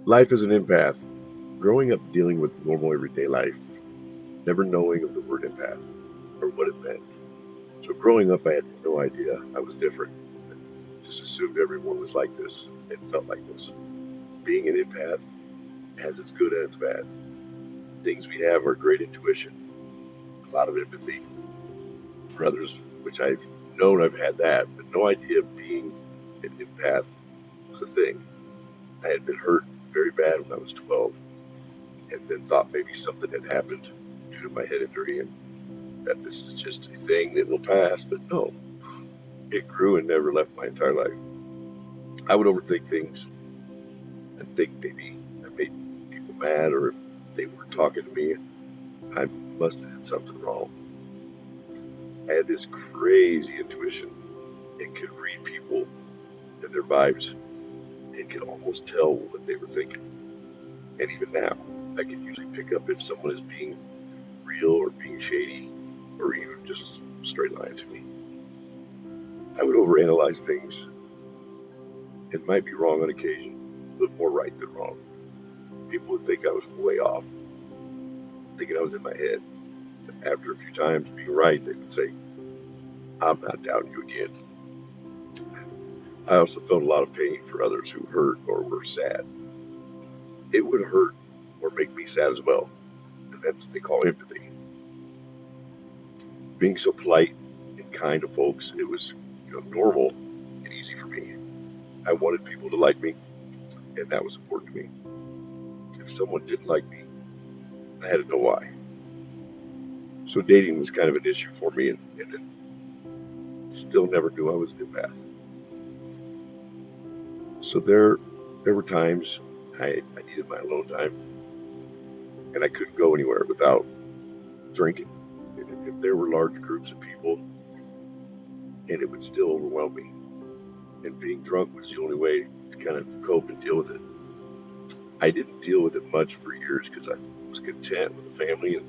Life as an empath. Growing up dealing with normal everyday life, never knowing of the word empath or what it meant. So growing up, I had no idea I was different. Just assumed everyone was like this and felt like this. Being an empath has its good and its bad. Things we have are great intuition, a lot of empathy for others, which I've known I've had that, but no idea being an empath was a thing. I had been hurt very bad when I was 12, and then thought maybe something had happened due to my head injury and that this is just a thing that will pass, but no, it grew and never left my entire life. I would overthink things and think maybe I made people mad or if they weren't talking to me, I must have did something wrong. I had this crazy intuition and could read people and their vibes and could almost tell what they were thinking. And even now, I can usually pick up if someone is being real or being shady or even just straight lying to me. I would overanalyze things and might be wrong on occasion, but more right than wrong. People would think I was way off, thinking I was in my head. But after a few times being right, they would say, I'm not doubting you again. I also felt a lot of pain for others who hurt or were sad. It would hurt or make me sad as well. And that's what they call empathy. Being so polite and kind to folks, it was normal and easy for me. I wanted people to like me, and that was important to me. If someone didn't like me, I had to know why. So dating was kind of an issue for me, and still never knew I was an empath. So there were times I needed my alone time, and I couldn't go anywhere without drinking. And if there were large groups of people, and it would still overwhelm me. And being drunk was the only way to kind of cope and deal with it. I didn't deal with it much for years because I was content with a family and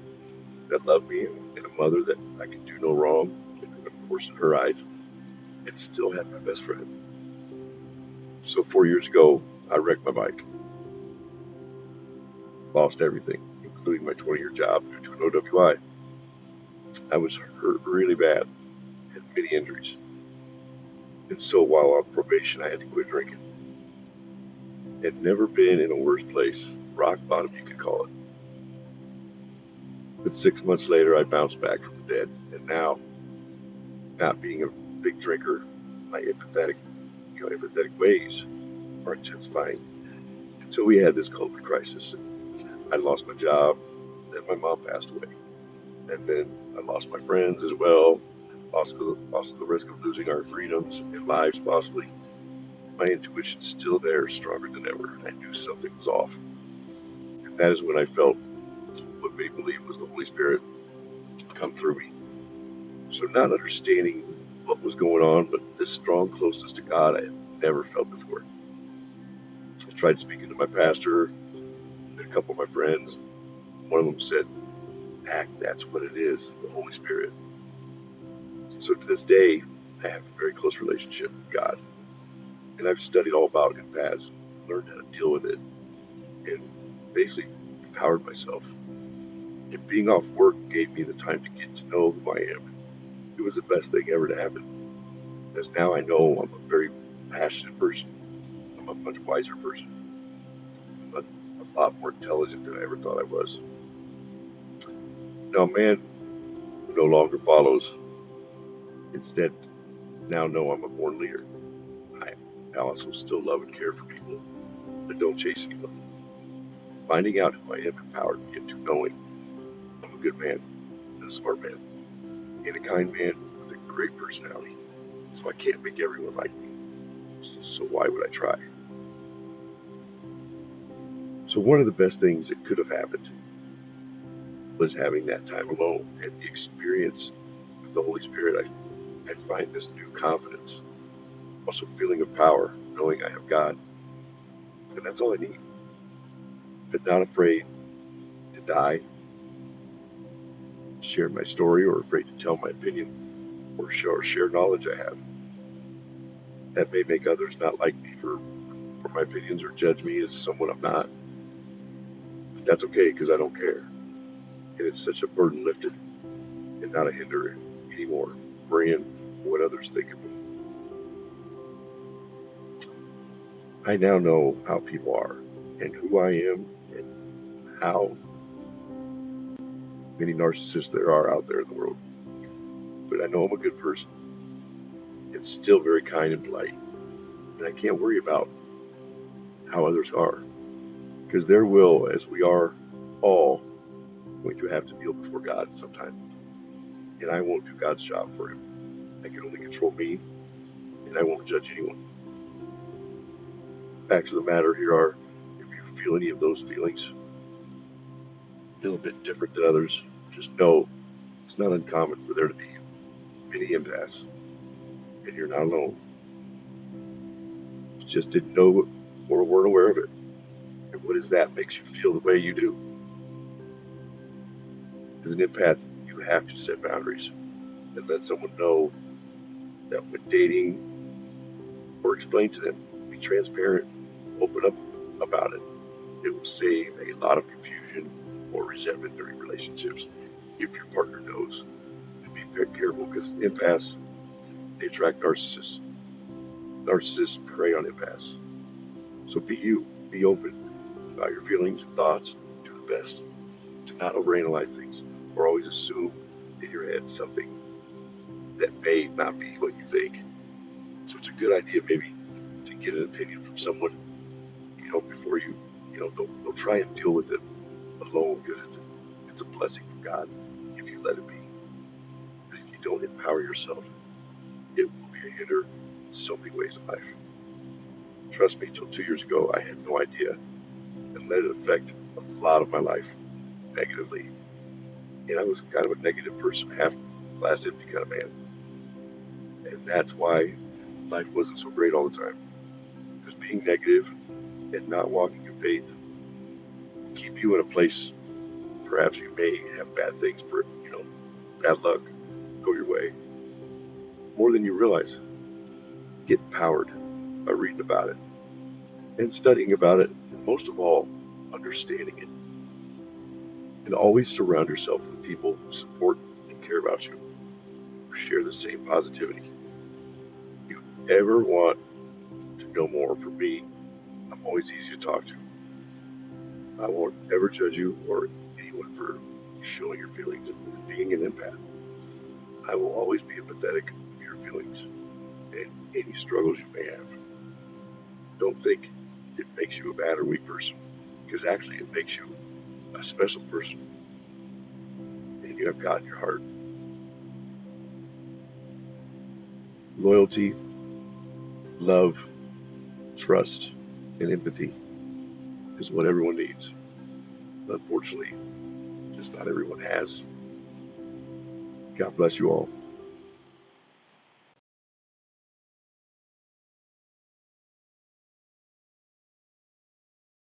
that loved me and a mother that I could do no wrong. And of course, in her eyes, and still had my best friend. So 4 years ago, I wrecked my bike, lost everything, including my 20-year job due to an OWI. I was hurt really bad, had many injuries. And so while on probation, I had to quit drinking. Had never been in a worse place, rock bottom you could call it. But 6 months later, I bounced back from the dead, and now, not being a big drinker, my empathetic ways are intensifying. Until we had this COVID crisis, I lost my job, then my mom passed away, and then I lost my friends as well, lost the risk of losing our freedoms and lives possibly. My intuition's still there, stronger than ever. I knew something was off, and that is when I felt what made me believe was the Holy Spirit come through me. So not understanding what was going on, but this strong closeness to God I had never felt before. I tried speaking to my pastor and a couple of my friends. One of them said, Act, that's what it is, the Holy Spirit. So to this day, I have a very close relationship with God. And I've studied all about empaths, learned how to deal with it, and basically empowered myself. And being off work gave me the time to get to know who I am. It was the best thing ever to happen, as now I know I'm a very passionate person. I'm a much wiser person. I'm a lot more intelligent than I ever thought I was. Now, a man no longer follows. Instead, now know I'm a born leader. I also still love and care for people, but don't chase anyone. Finding out who I am empowered me into knowing I'm a good man and a smart man and a kind man with a great personality. So I can't make everyone like me. So why would I try? So one of the best things that could have happened was having that time alone and the experience with the Holy Spirit. I find this new confidence, also feeling of power, knowing I have God, and that's all I need. But not afraid to die, share my story, or afraid to tell my opinion, or share knowledge I have. That may make others not like me for for my opinions or judge me as someone I'm not. But that's okay because I don't care. And it's such a burden lifted and not a hindrance anymore, worrying what others think of me. I now know how people are and who I am and how many narcissists there are out there in the world. But I know I'm a good person and still very kind and polite. And I can't worry about how others are because their will, as we are all, going to have to kneel before God sometime. And I won't do God's job for him. I can only control me, and I won't judge anyone. Facts of the matter here are, if you feel any of those feelings, a little bit different than others, just know it's not uncommon for there to be many empaths, and you're not alone. You just didn't know it or weren't aware of it. And what is that makes you feel the way you do? As an empath, you have to set boundaries and let someone know that when dating, or explain to them, be transparent, open up about it. It will save a lot of confusion or resentment during relationships if your partner knows. And be very careful because empaths, they attract narcissists. Narcissists prey on empaths. So be you, be open about your feelings and thoughts. Do the best to not overanalyze things or always assume in your head something that may not be what you think. So it's a good idea maybe to get an opinion from someone, before don't try and deal with it alone because it's a blessing from God if you let it be. But if you don't empower yourself, it will be a hinder in so many ways in life. Trust me, till 2 years ago, I had no idea and let it affect a lot of my life negatively. And I was kind of a negative person, half glass empty kind of man. And that's why life wasn't so great all the time. Because being negative and not walking in faith will keep you in a place perhaps you may have bad things, bad luck go your way more than you realize. Get empowered by reading about it and studying about it, and most of all, understanding it. And always surround yourself with people who support and care about you, who share the same positivity. If you ever want to know more from me, I'm always easy to talk to. I won't ever judge you or anyone for showing your feelings and being an empath. I will always be empathetic of your feelings and any struggles you may have. Don't think it makes you a bad or weak person, because actually it makes you a special person, and you have God in your heart. Loyalty, love, trust, and empathy is what everyone needs. Unfortunately, just not everyone has. God bless you all.